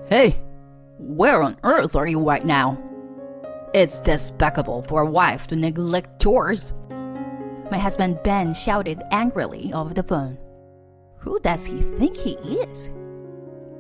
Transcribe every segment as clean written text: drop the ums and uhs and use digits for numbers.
Hey, where on earth are you right now? It's despicable for a wife to neglect chores. My husband Ben shouted angrily over the phone. Who does he think he is?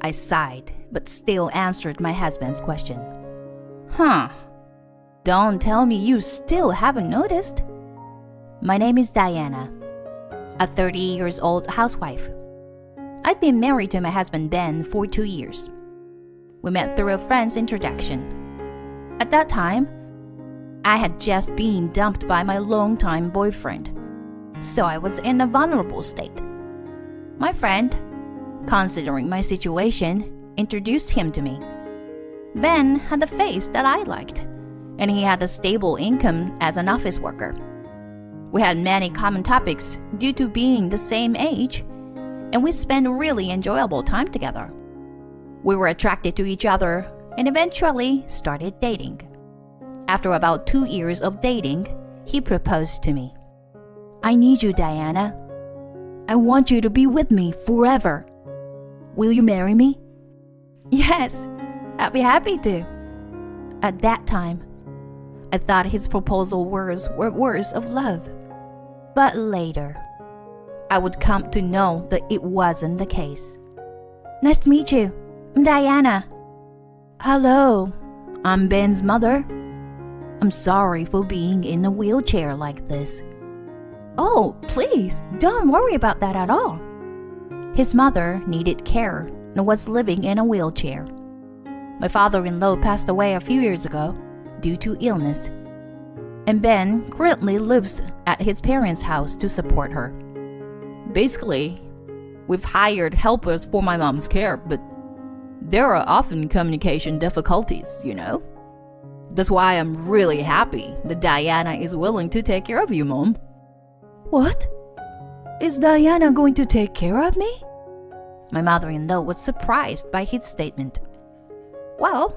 I sighed, but still answered my husband's question. Don't tell me you still haven't noticed. My name is Diana, a 30-year-old housewife. I've been married to my husband Ben for 2 years. We met through a friend's introduction. At that time, I had just been dumped by my longtime boyfriend, so I was in a vulnerable state. My friend, considering my situation, introduced him to me. Ben had a face that I liked, and he had a stable income as an office worker. We had many common topics due to being the same age, and we spent really enjoyable time together. We were attracted to each other and eventually started dating. After about 2 years of dating, he proposed to me. I need you, Diana. I want you to be with me forever. Will you marry me? Yes, I'd be happy to. At that time, I thought his proposal words were words of love. But later, I would come to know that it wasn't the case. Nice to meet you. I'm Diana. Hello, I'm Ben's mother. I'm sorry for being in a wheelchair like this. Oh, please, don't worry about that at all. His mother needed care and was living in a wheelchair. My father-in-law passed away a few years ago due to illness, and Ben currently lives at his parents' house to support her. Basically, we've hired helpers for my mom's care, but there are often communication difficulties, you know? That's why I'm really happy that Diana is willing to take care of you, Mom. What? Is Diana going to take care of me? My mother-in-law was surprised by his statement. Well,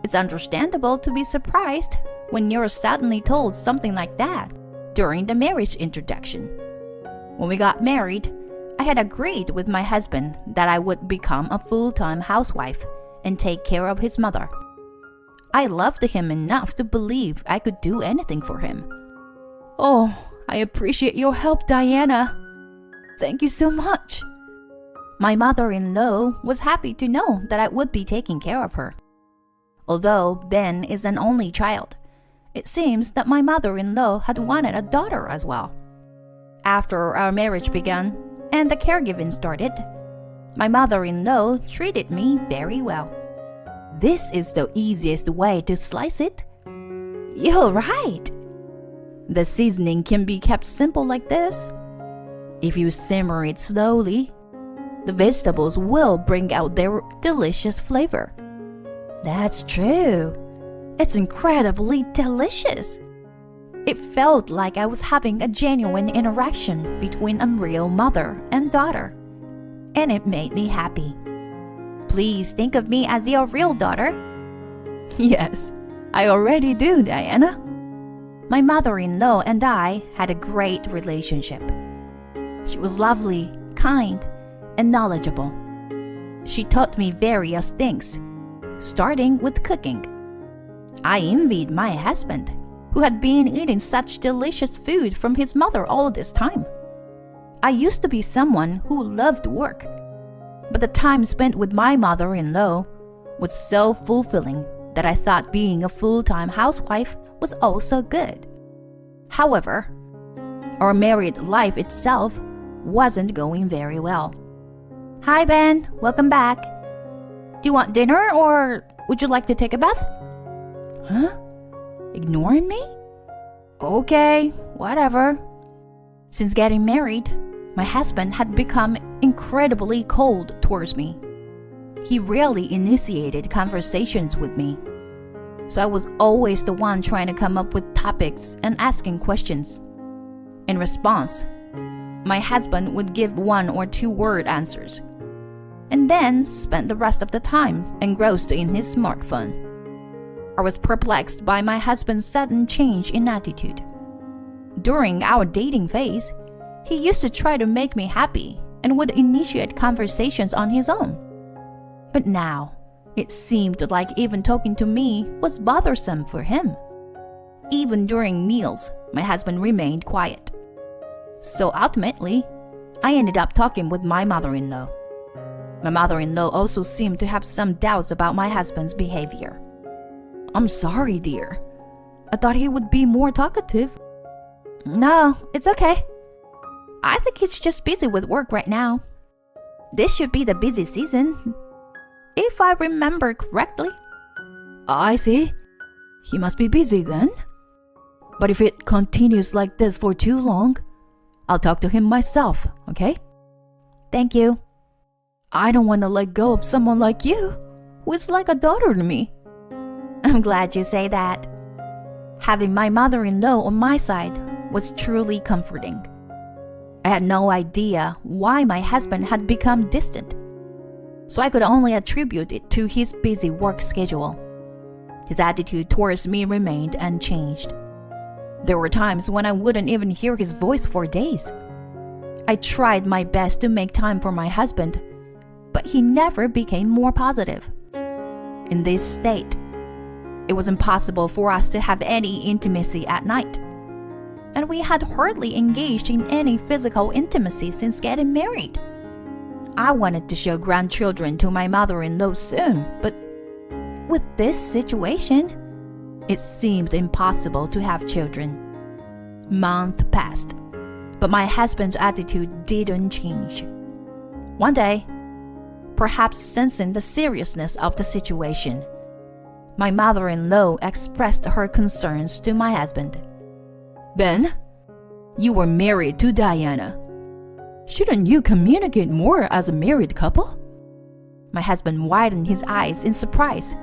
it's understandable to be surprised when you're suddenly told something like that during the marriage introduction. When we got married, I had agreed with my husband that I would become a full-time housewife and take care of his mother. I loved him enough to believe I could do anything for him. Oh, I appreciate your help, Diana. Thank you so much. My mother-in-law was happy to know that I would be taking care of her. Although Ben is an only child, it seems that my mother-in-law had wanted a daughter as well. After our marriage began and the caregiving started, my mother-in-law treated me very well. This is the easiest way to slice it. You're right. The seasoning can be kept simple like this. If you simmer it slowly, the vegetables will bring out their delicious flavor. That's true. It's incredibly delicious. It felt like I was having a genuine interaction between a real mother and daughter, and it made me happy. Please think of me as your real daughter. Yes, I already do, Diana. My mother-in-law and I had a great relationship. She was lovely, kind, and knowledgeable. She taught me various things, starting with cooking. I envied my husband, who had been eating such delicious food from his mother all this time. I used to be someone who loved work, but the time spent with my mother-in-law was so fulfilling that I thought being a full-time housewife was also good. However, our married life itself wasn't going very well. Hi, Ben. Welcome back. Do you want dinner or would you like to take a bath? Huh? Ignoring me? Okay, whatever. Since getting married, my husband had become incredibly cold towards me. He rarely initiated conversations with me, so I was always the one trying to come up with topics and asking questions. In response, my husband would give 1 or 2 word answers, and then spend the rest of the time engrossed in his smartphone. I was perplexed by my husband's sudden change in attitude. During our dating phase, he used to try to make me happy and would initiate conversations on his own. But now, It seemed like even talking to me was bothersome for him. Even during meals, my husband remained quiet. So ultimately, I ended up talking with my mother-in-law. My mother-in-law also seemed to have some doubts about my husband's behavior. I'm sorry, dear. I thought he would be more talkative. No, it's okay. I think he's just busy with work right now. This should be the busy season, if I remember correctly. I see. He must be busy then. But if it continues like this for too long, I'll talk to him myself, okay? Thank you. I don't want to let go of someone like you, who is like a daughter to me. I'm glad you say that. Having my mother-in-law on my side was truly comforting. I had no idea why my husband had become distant, so I could only attribute it to his busy work schedule. His attitude towards me remained unchanged. There were times when I wouldn't even hear his voice for days. I tried my best to make time for my husband, but he never became more positive. In this state, it was impossible for us to have any intimacy at night, and we had hardly engaged in any physical intimacy since getting married. I wanted to show grandchildren to my mother-in-law soon, but with this situation, it seemed impossible to have children. Months passed, but my husband's attitude didn't change. One day, perhaps sensing the seriousness of the situation, my mother-in-law expressed her concerns to my husband. Ben, you were married to Diana. Shouldn't you communicate more as a married couple? My husband widened his eyes in surprise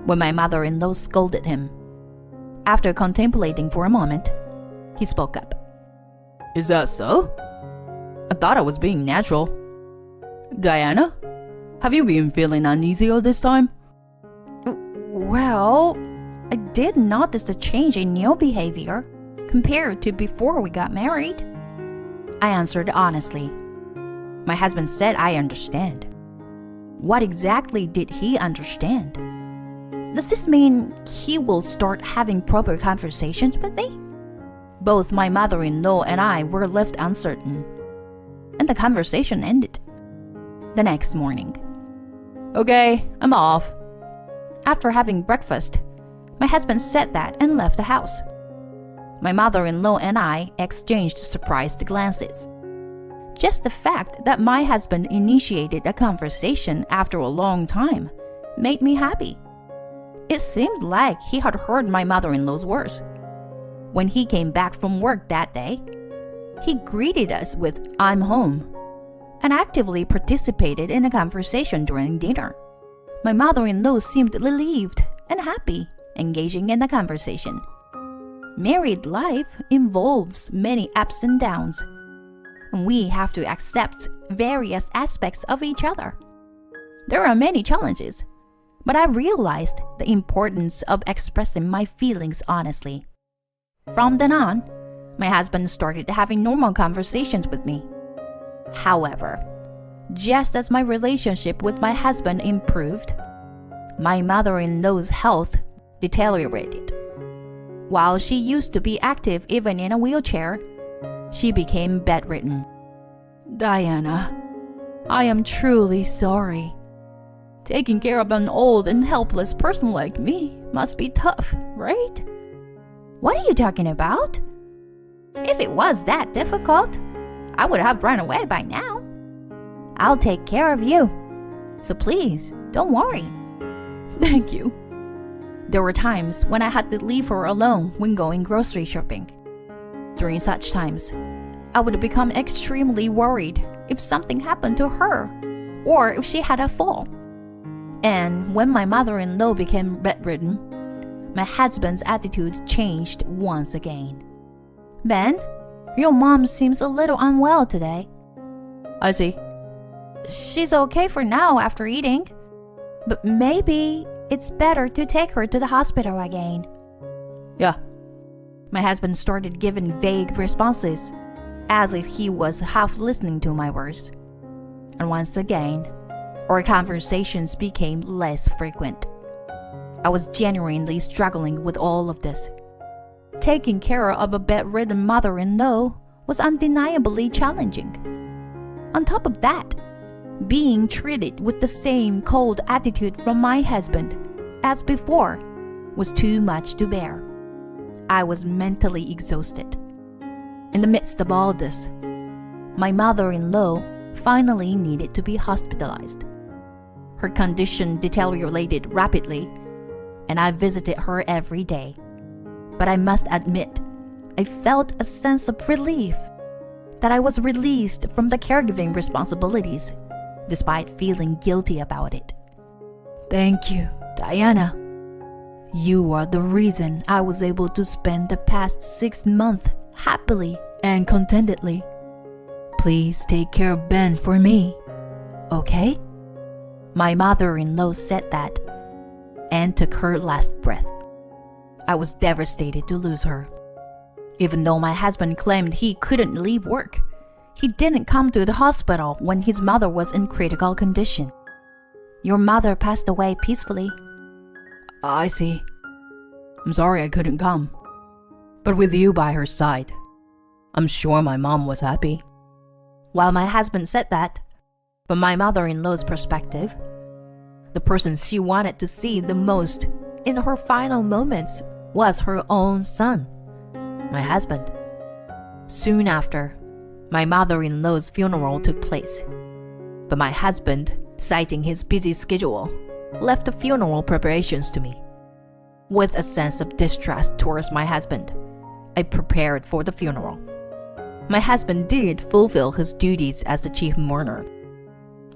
when my mother-in-law scolded him. After contemplating for a moment, he spoke up. Is that so? I thought I was being natural. Diana, have you been feeling uneasy all this time? Well, I did notice a change in your behavior compared to before we got married. I answered honestly. My husband said I understand. What exactly did he understand? Does this mean he will start having proper conversations with me? Both my mother-in-law and I were left uncertain, and the conversation ended. The next morning. Okay, I'm off. After having breakfast, my husband said that and left the house. My mother-in-law and I exchanged surprised glances. Just the fact that my husband initiated a conversation after a long time made me happy. It seemed like he had heard my mother-in-law's words. When he came back from work that day, he greeted us with "I'm home" and actively participated in a conversation during dinner. My mother-in-law seemed relieved and happy, engaging in the conversation. Married life involves many ups and downs, and we have to accept various aspects of each other. There are many challenges, but I realized the importance of expressing my feelings honestly. From then on, my husband started having normal conversations with me. However, just as my relationship with my husband improved, my mother-in-law's health deteriorated. While she used to be active even in a wheelchair, she became bedridden. Diana, I am truly sorry. Taking care of an old and helpless person like me must be tough, right? What are you talking about? If it was that difficult, I would have run away by now. I'll take care of you, so please, don't worry. Thank you. There were times when I had to leave her alone when going grocery shopping. During such times, I would become extremely worried if something happened to her or if she had a fall. And when my mother-in-law became bedridden, my husband's attitude changed once again. Ben, your mom seems a little unwell today. I see. She's okay for now after eating, but maybe it's better to take her to the hospital again. Yeah. My husband started giving vague responses, as if he was half listening to my words. And once again, Our conversations became less frequent. I was genuinely struggling with all of this. Taking care of a bedridden mother-in-law was undeniably challenging. On top of that, being treated with the same cold attitude from my husband as before was too much to bear. I was mentally exhausted. In the midst of all this, my mother-in-law finally needed to be hospitalized. Her condition deteriorated rapidly, and I visited her every day. But I must admit, I felt a sense of relief that I was released from the caregiving responsibilities, despite feeling guilty about it. Thank you, Diana. You are the reason I was able to spend the past 6 months happily and contentedly. Please take care of Ben for me, okay? My mother-in-law said that and took her last breath. I was devastated to lose her. Even though my husband claimed he couldn't leave work, he didn't come to the hospital when his mother was in critical condition. Your mother passed away peacefully. I see. I'm sorry I couldn't come. But with you by her side, I'm sure my mom was happy. While my husband said that, from my mother-in-law's perspective, the person she wanted to see the most in her final moments was her own son, my husband. Soon after, my mother-in-law's funeral took place. But my husband, citing his busy schedule, left the funeral preparations to me. With a sense of distrust towards my husband, I prepared for the funeral. My husband did fulfill his duties as the chief mourner,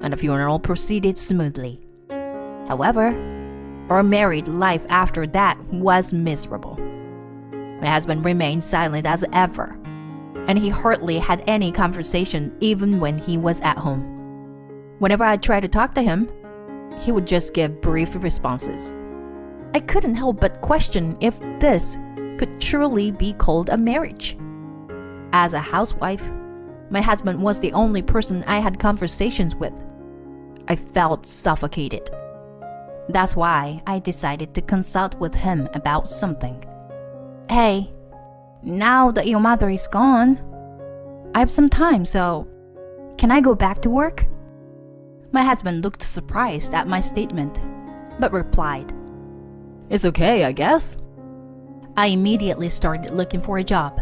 and the funeral proceeded smoothly. However, our married life after that was miserable. My husband remained silent as ever, and he hardly had any conversation even when he was at home. Whenever I tried to talk to him, he would just give brief responses. I couldn't help but question if this could truly be called a marriage. As a housewife, my husband was the only person I had conversations with. I felt suffocated. That's why I decided to consult with him about something. Hey, now that your mother is gone, I have some time, so can I go back to work? My husband looked surprised at my statement, but replied, It's okay, I guess. I immediately started looking for a job,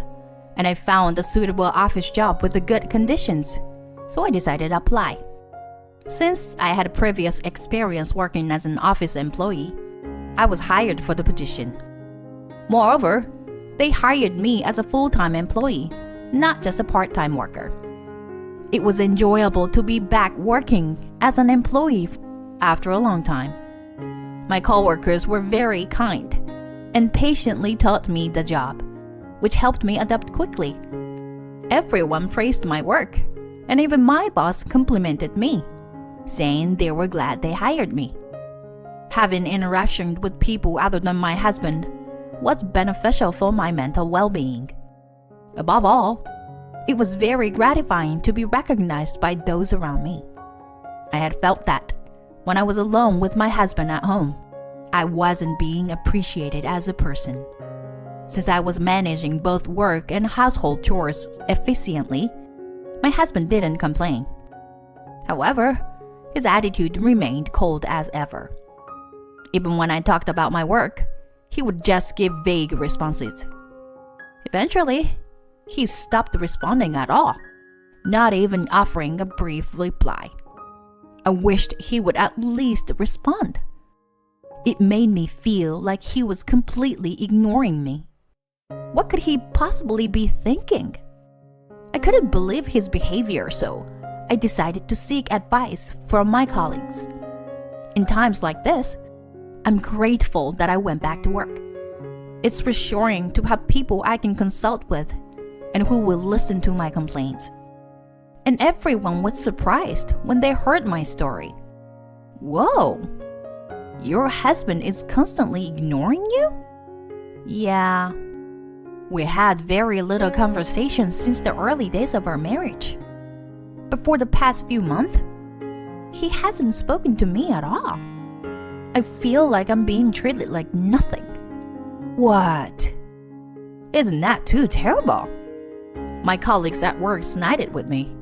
and I found a suitable office job with the good conditions, so I decided to apply. Since I had previous experience working as an office employee, I was hired for the position. Moreover, they hired me as a full-time employee, not just a part-time worker. It was enjoyable to be back working as an employee after a long time. My coworkers were very kind and patiently taught me the job, which helped me adapt quickly. Everyone praised my work, and even my boss complimented me, saying they were glad they hired me. Having interaction with people other than my husband was beneficial for my mental well-being. Above all, it was very gratifying to be recognized by those around me. I had felt that when I was alone with my husband at home, I wasn't being appreciated as a person. Since I was managing both work and household chores efficiently, my husband didn't complain. However, his attitude remained cold as ever. Even when I talked about my work, he would just give vague responses. Eventually, he stopped responding at all, not even offering a brief reply. I wished he would at least respond. It made me feel like he was completely ignoring me. What could he possibly be thinking? I couldn't believe his behavior, so I decided to seek advice from my colleagues. In times like this, I'm grateful that I went back to work. It's reassuring to have people I can consult with and who will listen to my complaints. And everyone was surprised when they heard my story. Whoa! Your husband is constantly ignoring you? Yeah. We had very little conversation since the early days of our marriage. But for the past few months, he hasn't spoken to me at all. I feel like I'm being treated like nothing. What? Isn't that too terrible? My colleagues at work snided with me,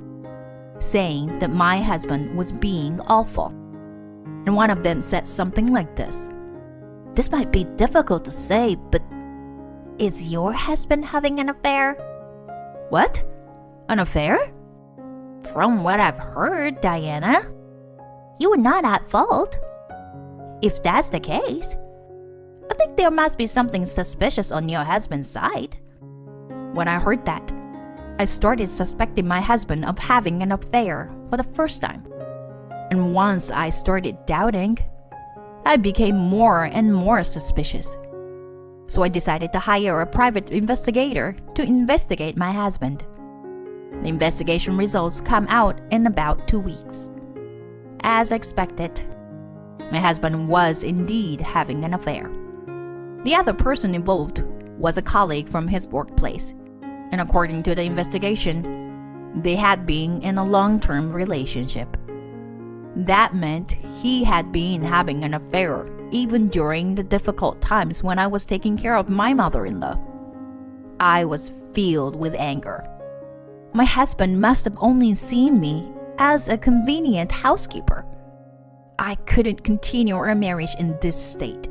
saying that my husband was being awful. And one of them said something like this. This might be difficult to say, but is your husband having an affair? What? An affair? From what I've heard, Diana, you were not at fault. If that's the case, I think there must be something suspicious on your husband's side. When I heard that, I started suspecting my husband of having an affair for the first time. And once I started doubting, I became more and more suspicious. So I decided to hire a private investigator to investigate my husband. The investigation results come out in about 2 weeks. As expected, my husband was indeed having an affair. The other person involved was a colleague from his workplace, and according to the investigation, they had been in a long-term relationship. That meant he had been having an affair even during the difficult times when I was taking care of my mother-in-law. I was filled with anger. My husband must have only seen me as a convenient housekeeper. I couldn't continue our marriage in this state.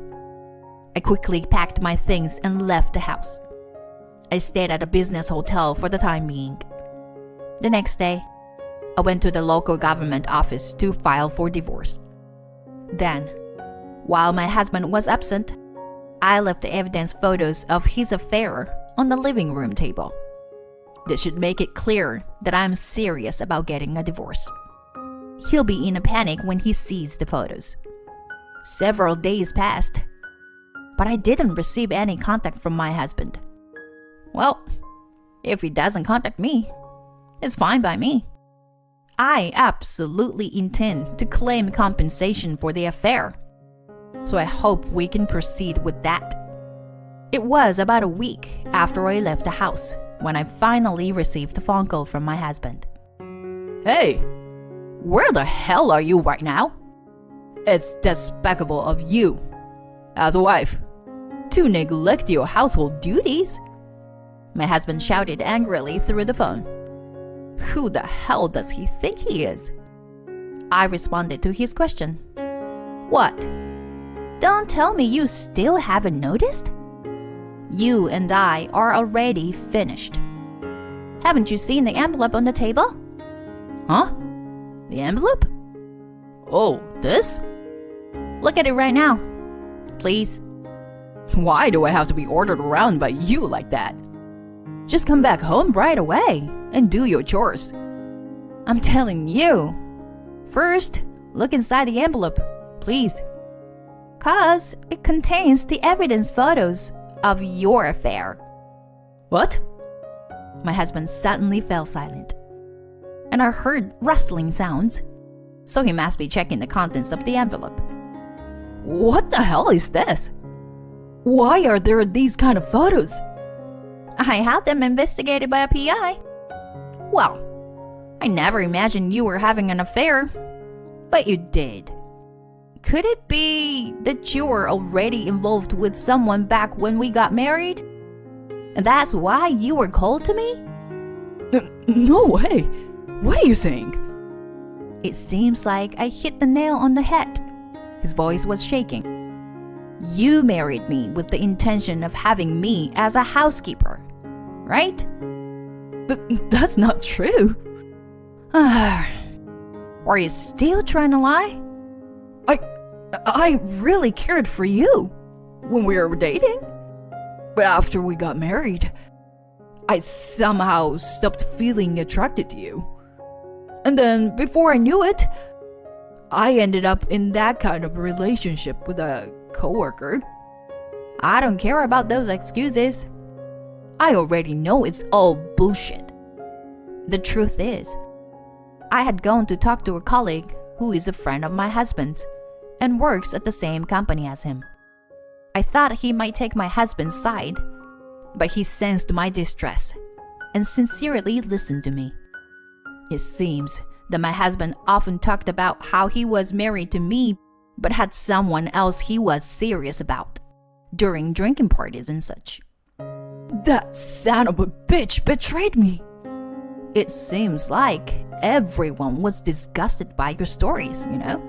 I quickly packed my things and left the house. I stayed at a business hotel for the time being. The next day, I went to the local government office to file for divorce. Then, while my husband was absent, I left the evidence photos of his affair on the living room table. This should make it clear that I'm serious about getting a divorce. He'll be in a panic when he sees the photos. Several days passed, but I didn't receive any contact from my husband. Well, if he doesn't contact me, it's fine by me. I absolutely intend to claim compensation for the affair, so I hope we can proceed with that. It was about a week after I left the house when I finally received a phone call from my husband. Hey, where the hell are you right now? It's despicable of you, as a wife, to neglect your household duties. My husband shouted angrily through the phone. Who the hell does he think he is? I responded to his question. What? Don't tell me you still haven't noticed? You and I are already finished. Haven't you seen the envelope on the table? Huh? The envelope? Oh, this? Look at it right now, please. Why do I have to be ordered around by you like that? Just come back home right away and do your chores. I'm telling you. First, look inside the envelope, please. 'Cause it contains the evidence photos of your affair. What? My husband suddenly fell silent, and I heard rustling sounds, so he must be checking the contents of the envelope. What the hell is this? Why are there these kind of photos? I had them investigated by a PI. Well, I never imagined you were having an affair, but you did. Could it be that you were already involved with someone back when we got married? And that's why you were cold to me? No way! What are you saying? It seems like I hit the nail on the head. His voice was shaking. You married me with the intention of having me as a housekeeper, right? But that's not true. Are you still trying to lie? I really cared for you when we were dating. But after we got married, I somehow stopped feeling attracted to you. And then before I knew it, I ended up in that kind of relationship with a coworker. I don't care about those excuses. I already know it's all bullshit. The truth is, I had gone to talk to a colleague who is a friend of my husband's and works at the same company as him. I thought he might take my husband's side, but he sensed my distress and sincerely listened to me. It seems that my husband often talked about how he was married to me but had someone else he was serious about during drinking parties and such. That son of a bitch betrayed me. It seems like everyone was disgusted by your stories, you know?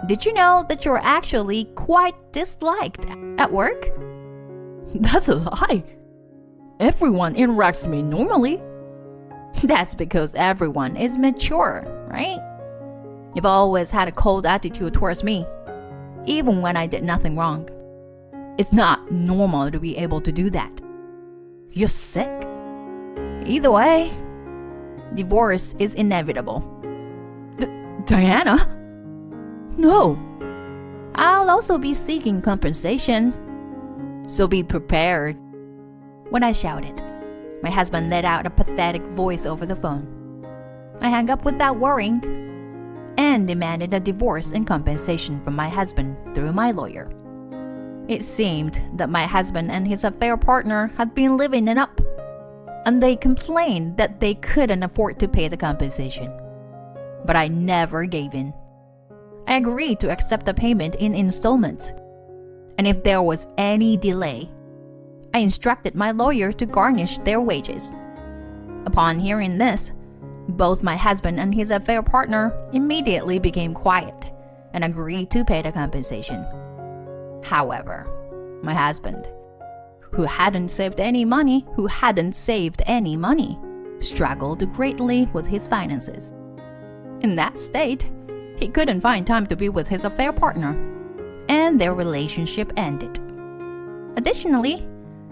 Did you know that you're actually quite disliked at work? That's a lie. Everyone interacts with me normally. That's because everyone is mature, right? You've always had a cold attitude towards me, even when I did nothing wrong. It's not normal to be able to do that. You're sick. Either way, divorce is inevitable. Diana? No. I'll also be seeking compensation, so be prepared. When I shouted, my husband let out a pathetic voice over the phone. I hung up without worrying and demanded a divorce and compensation from my husband through my lawyer. It seemed that my husband and his affair partner had been living it up, and they complained that they couldn't afford to pay the compensation. But I never gave in. I agreed to accept the payment in installments, and if there was any delay, I instructed my lawyer to garnish their wages. Upon hearing this, both my husband and his affair partner immediately became quiet and agreed to pay the compensation. However, my husband, who hadn't saved any money, struggled greatly with his finances. In that state, he couldn't find time to be with his affair partner, and their relationship ended. Additionally,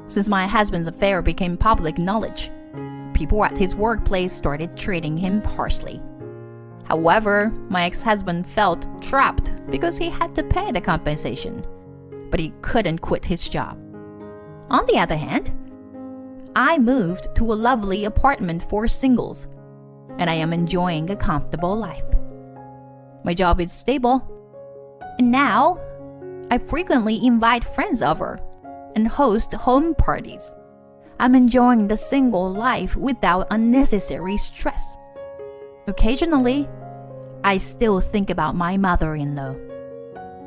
since my husband's affair became public knowledge, people at his workplace started treating him harshly. However, my ex-husband felt trapped because he had to pay the compensation, but he couldn't quit his job. On the other hand, I moved to a lovely apartment for singles, and I am enjoying a comfortable life. My job is stable, and now I frequently invite friends over and host home parties. I'm enjoying the single life without unnecessary stress. Occasionally, I still think about my mother-in-law.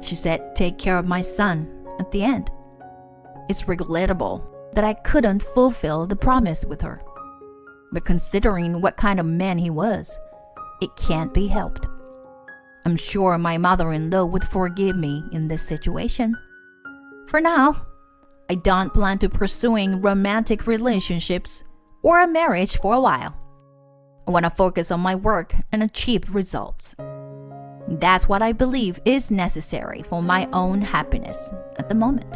She said, "Take care of my son," at the end. It's regrettable that I couldn't fulfill the promise with her. But considering what kind of man he was, it can't be helped. I'm sure my mother-in-law would forgive me in this situation. For now, I don't plan to pursuing romantic relationships or a marriage for a while. I want to focus on my work and achieve results. That's what I believe is necessary for my own happiness at the moment.